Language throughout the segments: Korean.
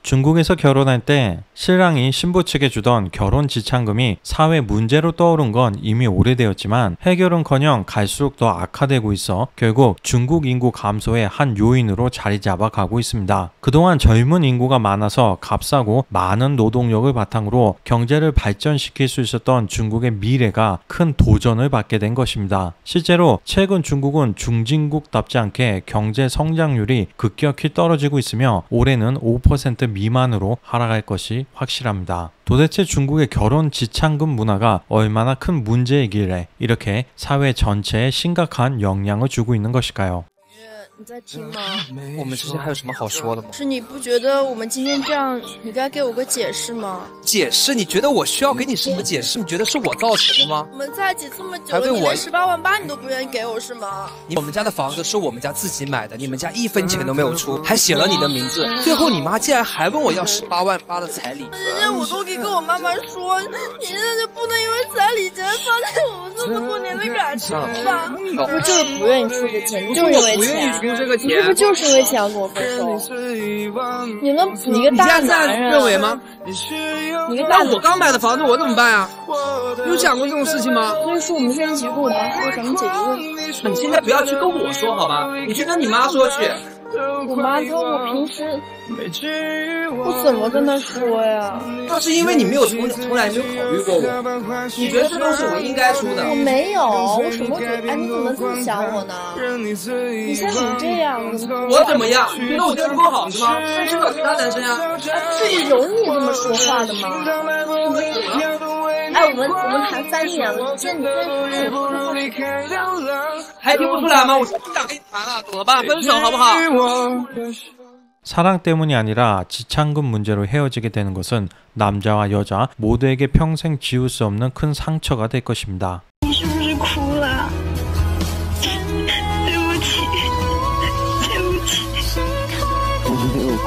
중국에서 결혼할 때 신랑이 신부 측에 주던 결혼 지참금이 사회 문제로 떠오른 건 이미 오래되었지만 해결은커녕 갈수록 더 악화되고 있어 결국 중국 인구 감소의 한 요인으로 자리 잡아 가고 있습니다. 그동안 젊은 인구가 많아서 값싸고 많은 노동력을 바탕으로 경제를 발전시킬 수 있었던 중국의 미래가 큰 도전을 받게 된 것입니다. 실제로 최근 중국은 중진국답지 않게 경제 성장률이 급격히 떨어지고 있으며 올해는 5% 미만으로 하락할 것이 확실합니다. 도대체 중국의 결혼 지참금 문화가 얼마나 큰 문제이길래 이렇게 사회 전체에 심각한 영향을 주고 있는 것일까요? 你在听吗？我们之间还有什么好说的吗？是你不觉得我们今天这样，你该给我个解释吗？解释？你觉得我需要给你什么解释？你觉得是我造成的吗？我们在一起这么久了，你连18万8你都不愿意给我是吗？我们家的房子是我们家自己买的，你们家1分钱都没有出，还写了你的名字。最后你妈竟然还问我要18万8的彩礼。人家我都可以跟我妈妈说，你现在就不能因为彩礼钱放弃我们这么多年的感情吧？你是不是就是不愿意出这钱？你就是因为钱。 这个钱，你是不是就是因为钱要跟我分手？你一个大男人认为吗？你一个大，那我刚买的房子我怎么办啊？有讲过这种事情吗？所以说我们现在一起跟我妈说，咱们解决问题。你现在不要去跟我说好吧？你去跟你妈说去。 我妈说我平时我怎么跟她说呀？那是因为你从来没有考虑过我。你觉得这都是我应该出的？我没有，我什么觉得？哎，你怎么这么想我呢？你现在怎么这样？我怎么样？你觉得我对不够好是吗？那去找其他男生呀？这有你这么说话的吗？哎，我们谈3年了，你现在还听不出来吗？我不想跟你谈了，走了吧，分手好不好？ 사랑 때문이 아니라 지참금 문제로 헤어지게 되는 것은 남자와 여자 모두에게 평생 지울 수 없는 큰 상처가 될 것입니다. 你是不是哭了？对不起，对不起。我没有哭。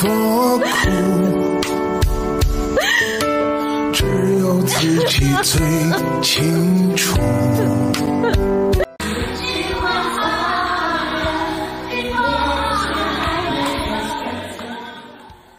多苦，只有自己最清楚。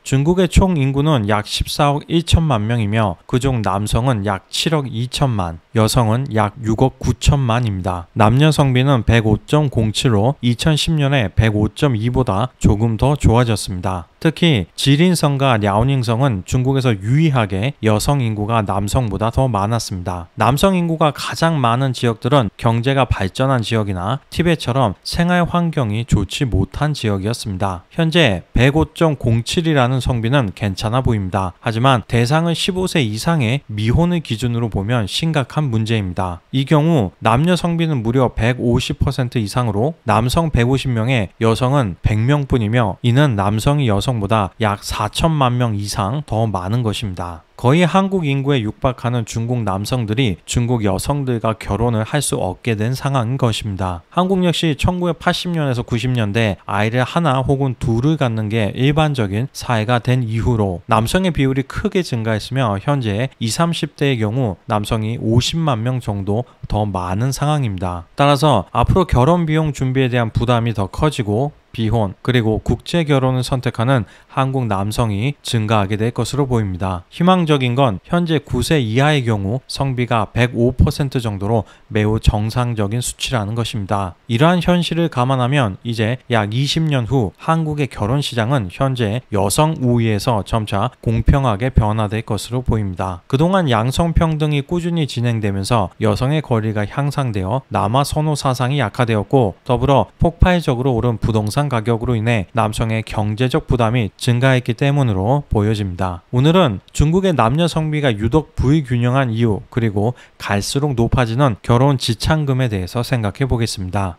중국의 총 인구는 약 14억 1천만 명이며 그중 남성은 약 7억 2천만, 여성은 약 6억 9천만입니다. 남녀 성비는 105.07로 2010년에 105.2보다 조금 더 좋아졌습니다. 특히 지린성과 랴오닝성은 중국에서 유일하게 여성 인구가 남성보다 더 많았습니다. 남성 인구가 가장 많은 지역들은 경제가 발전한 지역이나 티벳처럼 생활 환경이 좋지 못한 지역이었습니다. 현재 105.07이라는 성비는 괜찮아 보입니다. 하지만 대상은 15세 이상의 미혼을 기준으로 보면 심각한 문제입니다. 이 경우 남녀 성비는 무려 150% 이상으로 남성 150명에 여성은 100명뿐이며 이는 남성이 여성보다 약 4천만 명 이상 더 많은 것입니다. 거의 한국 인구에 육박하는 중국 남성들이 중국 여성들과 결혼을 할 수 없게 된 상황인 것입니다. 한국 역시 1980년에서 90년대 아이를 하나 혹은 둘을 갖는 게 일반적인 사회가 된 이후로 남성의 비율이 크게 증가했으며 현재 20, 30대의 경우 남성이 50만 명 정도 더 많은 상황입니다. 따라서 앞으로 결혼 비용 준비에 대한 부담이 더 커지고 비혼 그리고 국제 결혼을 선택하는 한국 남성이 증가하게 될 것으로 보입니다. 희망적인 건 현재 9세 이하의 경우 성비가 105% 정도로 매우 정상적인 수치라는 것입니다. 이러한 현실을 감안하면 이제 약 20년 후 한국의 결혼 시장은 현재 여성 우위에서 점차 공평하게 변화될 것으로 보입니다. 그동안 양성평등이 꾸준히 진행되면서 여성의 권리가 향상되어 남아 선호 사상이 약화되었고 더불어 폭발적으로 오른 부동산 가격으로 인해 남성의 경제적 부담이 증가했기 때문으로 보여집니다. 오늘은 중국의 남녀 성비가 유독 불균형한 이유 그리고 갈수록 높아지는 결혼 지참금에 대해서 생각해 보겠습니다.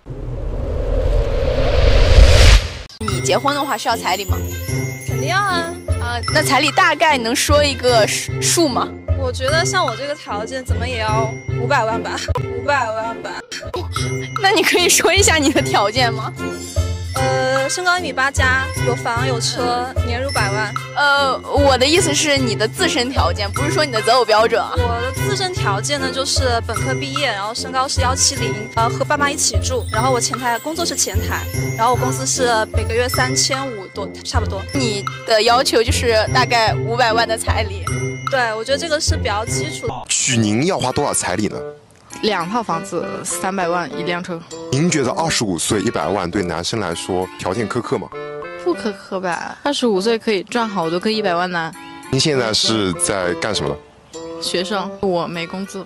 你结婚的话需要彩礼吗？肯定要啊！那彩礼大概能说一个数吗？我觉得像我这个条件，怎么也要500万吧，500万吧。那你可以说一下你的条件吗？我身高1.8米加，有房有车，年入100万。我的意思是你的自身条件，不是说你的择偶标准啊。我的自身条件呢，就是本科毕业，然后身高是170，和爸妈一起住，然后我工作是前台，然后我工资是每个月3500多，差不多。你的要求就是大概500万的彩礼。对，我觉得这个是比较基础的。娶您要花多少彩礼呢？2套房子，300万，1辆车。您觉得25岁100万对男生来说条件苛刻吗？不苛刻吧，25岁可以赚好多个100万呢。您现在是在干什么呢？学生，我没工作。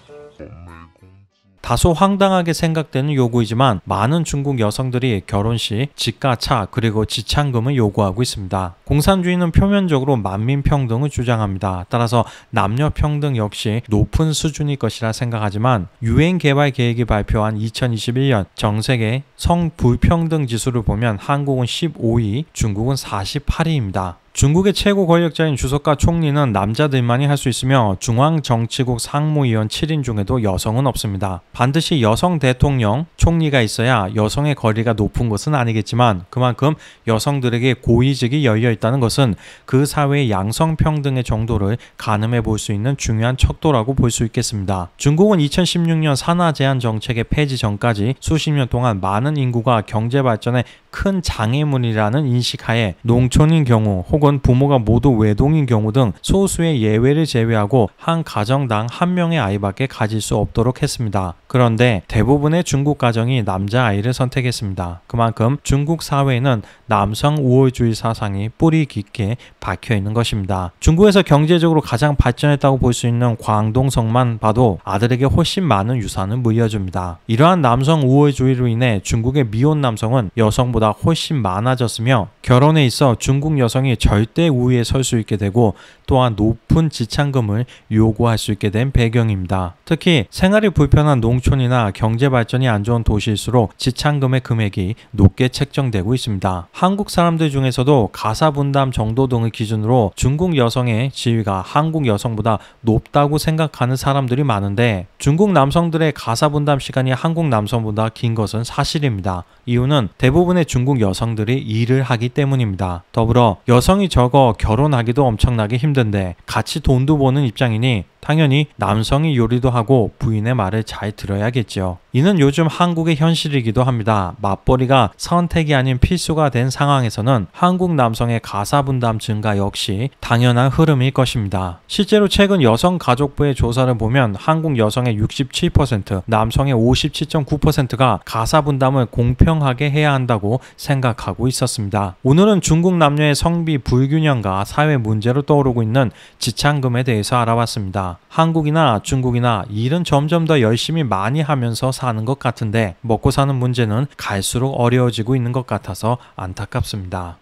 다소 황당하게 생각되는 요구이지만 많은 중국 여성들이 결혼 시 집과 차 그리고 지참금을 요구하고 있습니다. 공산주의는 표면적으로 만민평등을 주장합니다. 따라서 남녀평등 역시 높은 수준일 것이라 생각하지만 유엔 개발 계획이 발표한 2021년 전세계 성불평등 지수를 보면 한국은 15위, 중국은 48위입니다. 중국의 최고 권력자인 주석과 총리는 남자들만이 할 수 있으며 중앙정치국 상무위원 7인 중에도 여성은 없습니다. 반드시 여성 대통령, 총리가 있어야 여성의 거리가 높은 것은 아니겠지만 그만큼 여성들에게 고위직이 열려 있다는 것은 그 사회의 양성평등의 정도를 가늠해 볼 수 있는 중요한 척도라고 볼 수 있겠습니다. 중국은 2016년 산하 제한 정책의 폐지 전까지 수십 년 동안 많은 인구가 경제 발전에 큰 장애물이라는 인식하에 농촌인 경우 혹은 부모가 모두 외동인 경우 등 소수의 예외를 제외하고 한 가정당 한 명의 아이밖에 가질 수 없도록 했습니다. 그런데 대부분의 중국 가정이 남자아이를 선택했습니다. 그만큼 중국 사회에는 남성 우월주의 사상이 뿌리 깊게 박혀 있는 것입니다. 중국에서 경제적으로 가장 발전했다고 볼 수 있는 광동성만 봐도 아들에게 훨씬 많은 유산을 물려줍니다. 이러한 남성 우월주의로 인해 중국의 미혼 남성은 여성보다 훨씬 많아졌으며 결혼에 있어 중국 여성이 절대 우위에 설 수 있게 되고 또한 높은 지참금을 요구할 수 있게 된 배경입니다. 특히 생활이 불편한 농촌이나 경제 발전이 안 좋은 도시일수록 지참금의 금액이 높게 책정되고 있습니다. 한국 사람들 중에서도 가사 분담 정도 등을 기준으로 중국 여성의 지위가 한국 여성보다 높다고 생각하는 사람들이 많은데 중국 남성들의 가사 분담 시간이 한국 남성보다 긴 것은 사실입니다. 이유는 대부분의 중국 여성들이 일을 하기 때문입니다. 더불어 여성이 적어 결혼하기도 엄청나게 힘든데 같이 돈도 버는 입장이니 당연히 남성이 요리도 하고 부인의 말을 잘 들어야겠죠. 이는 요즘 한국의 현실이기도 합니다. 맞벌이가 선택이 아닌 필수가 된 상황에서는 한국 남성의 가사 분담 증가 역시 당연한 흐름일 것입니다. 실제로 최근 여성가족부의 조사를 보면 한국 여성의 67%, 남성의 57.9%가 가사 분담을 공평하게 해야 한다고 생각하고 있었습니다. 오늘은 중국 남녀의 성비 불균형과 사회 문제로 떠오르고 있는 지참금에 대해서 알아봤습니다. 한국이나 중국이나 일은 점점 더 열심히 많이 하면서 사는 것 같은데 먹고 사는 문제는 갈수록 어려워지고 있는 것 같아서 안타깝습니다.